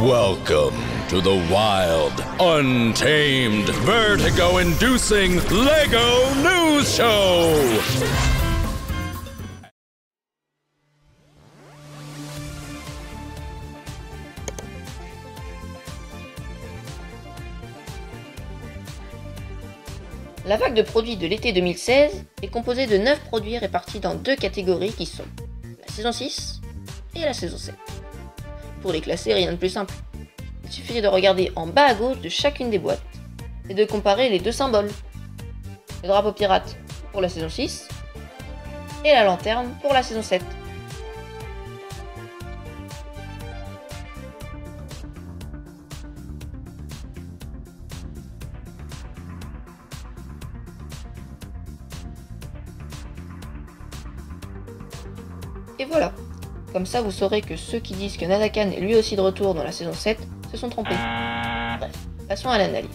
Welcome to the wild, untamed, vertigo-inducing LEGO News Show! La vague de produits de l'été 2016 est composée de 9 produits répartis dans 2 catégories qui sont la saison 6 et la saison 7. Pour les classer, rien de plus simple. Il suffit de regarder en bas à gauche de chacune des boîtes et de comparer les 2 symboles. Le drapeau pirate pour la saison 6 et la lanterne pour la saison 7. Et voilà, comme ça vous saurez que ceux qui disent que Nadakan est lui aussi de retour dans la saison 7 se sont trompés. Bref, passons à l'analyse.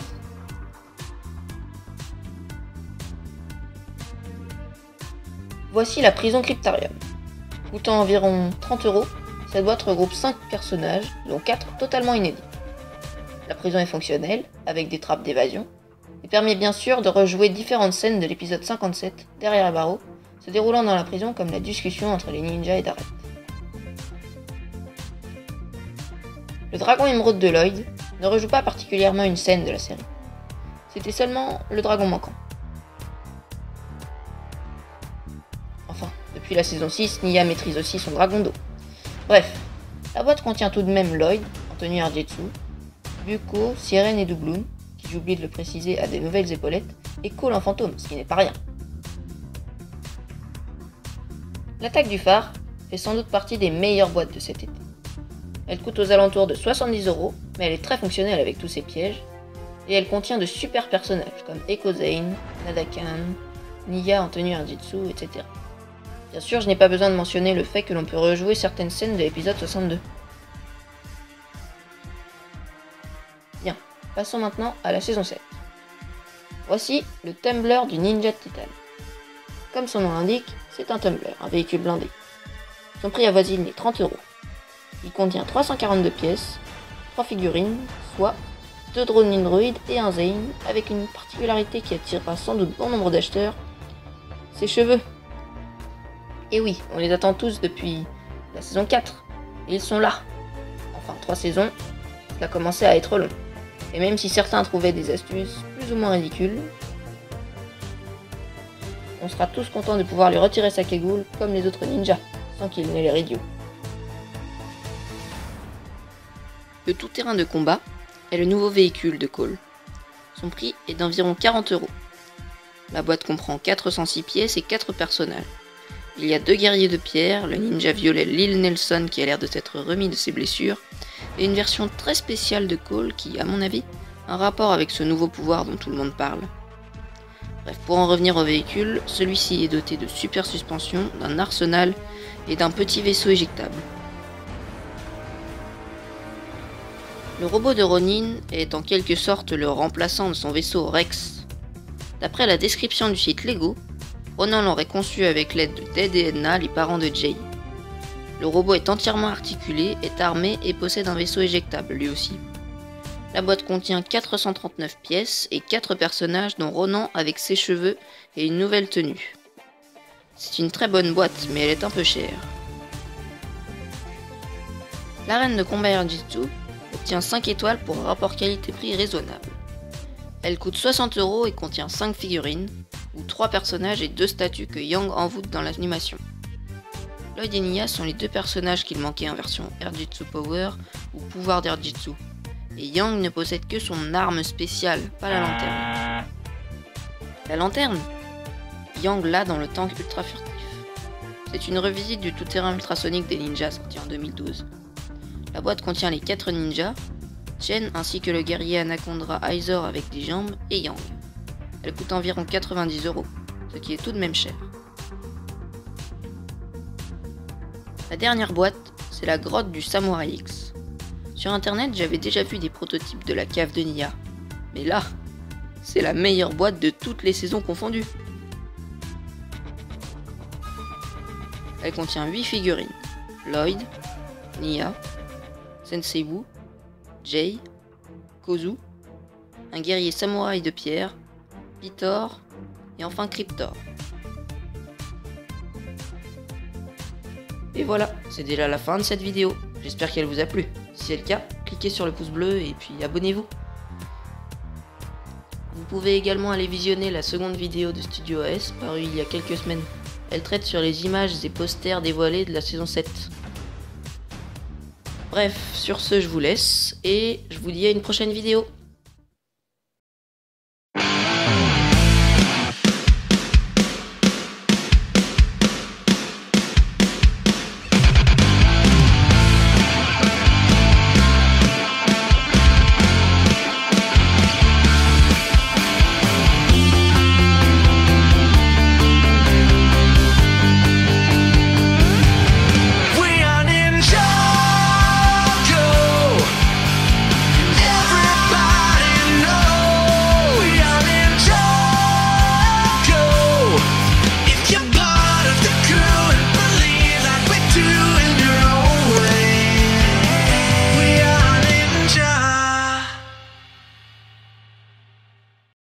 Voici la prison Cryptarium. Coûtant environ 30 €, cette boîte regroupe 5 personnages, dont 4 totalement inédits. La prison est fonctionnelle, avec des trappes d'évasion, et permet bien sûr de rejouer différentes scènes de l'épisode 57, derrière les barreaux, se déroulant dans la prison comme la discussion entre les ninjas et Dareth. Le dragon émeraude de Lloyd ne rejoue pas particulièrement une scène de la série. C'était seulement le dragon manquant. Enfin, depuis la saison 6, Nya maîtrise aussi son dragon d'eau. Bref, la boîte contient tout de même Lloyd, en tenue Arjetsu, Buko, Sirène et Doubloon, qui j'oublie de le préciser a des nouvelles épaulettes, et Cole en fantôme, ce qui n'est pas rien. L'attaque du phare fait sans doute partie des meilleures boîtes de cet été. Elle coûte aux alentours de 70 €, mais elle est très fonctionnelle avec tous ses pièges, et elle contient de super personnages comme Echo Zane, Nadakan, Nya en tenue Arjitsu, etc. Bien sûr, je n'ai pas besoin de mentionner le fait que l'on peut rejouer certaines scènes de l'épisode 62. Bien, passons maintenant à la saison 7. Voici le Tumbler du Ninja de Titan. Comme son nom l'indique, c'est un tumbler, un véhicule blindé. Son prix avoisine les 30 €. Il contient 342 pièces, 3 figurines, soit 2 drones Nindroid et un Zane, avec une particularité qui attirera sans doute bon nombre d'acheteurs, ses cheveux. Et oui, on les attend tous depuis la saison 4, et ils sont là. Enfin, 3 saisons, cela commençait à être long. Et même si certains trouvaient des astuces plus ou moins ridicules, on sera tous contents de pouvoir lui retirer sa cagoule comme les autres ninjas, sans qu'il n'ait l'air idiot. Le tout-terrain de combat est le nouveau véhicule de Cole. Son prix est d'environ 40 €. La boîte comprend 406 pièces et 4 personnages. Il y a 2 guerriers de pierre, le ninja violet Lil Nelson qui a l'air de s'être remis de ses blessures, et une version très spéciale de Cole qui, à mon avis, a un rapport avec ce nouveau pouvoir dont tout le monde parle. Bref, pour en revenir au véhicule, celui-ci est doté de super suspension, d'un arsenal et d'un petit vaisseau éjectable. Le robot de Ronin est en quelque sorte le remplaçant de son vaisseau Rex. D'après la description du site Lego, Ronin l'aurait conçu avec l'aide de Dead et Edna, les parents de Jay. Le robot est entièrement articulé, est armé et possède un vaisseau éjectable lui aussi. La boîte contient 439 pièces et 4 personnages dont Ronan avec ses cheveux et une nouvelle tenue. C'est une très bonne boîte, mais elle est un peu chère. L'arène de combat Arjitsu obtient 5 étoiles pour un rapport qualité-prix raisonnable. Elle coûte 60 € et contient 5 figurines, ou 3 personnages et 2 statues que Yang envoûte dans l'animation. Lloyd et Nya sont les 2 personnages qu'il manquait en version Arjitsu Power ou pouvoir d'Arjitsu. Et Yang ne possède que son arme spéciale, pas la lanterne. La lanterne, Yang l'a dans le tank ultra furtif. C'est une revisite du tout-terrain ultrasonique des ninjas sorti en 2012. La boîte contient les 4 ninjas, Chen ainsi que le guerrier Anaconda Izor avec des jambes et Yang. Elle coûte environ 90 €, ce qui est tout de même cher. La dernière boîte, c'est la grotte du Samurai X. Sur internet, j'avais déjà vu des prototypes de la cave de Nya. Mais là, c'est la meilleure boîte de toutes les saisons confondues. Elle contient 8 figurines. Lloyd, Nya, Sensei Wu, Jay, Kozu, un guerrier samouraï de pierre, Pitor et enfin Cryptor. Et voilà, c'est déjà la fin de cette vidéo. J'espère qu'elle vous a plu. Si c'est le cas, cliquez sur le pouce bleu et puis abonnez-vous. Vous pouvez également aller visionner la seconde vidéo de Studio AS parue il y a quelques semaines. Elle traite sur les images et posters dévoilés de la saison 7. Bref, sur ce je vous laisse et je vous dis à une prochaine vidéo.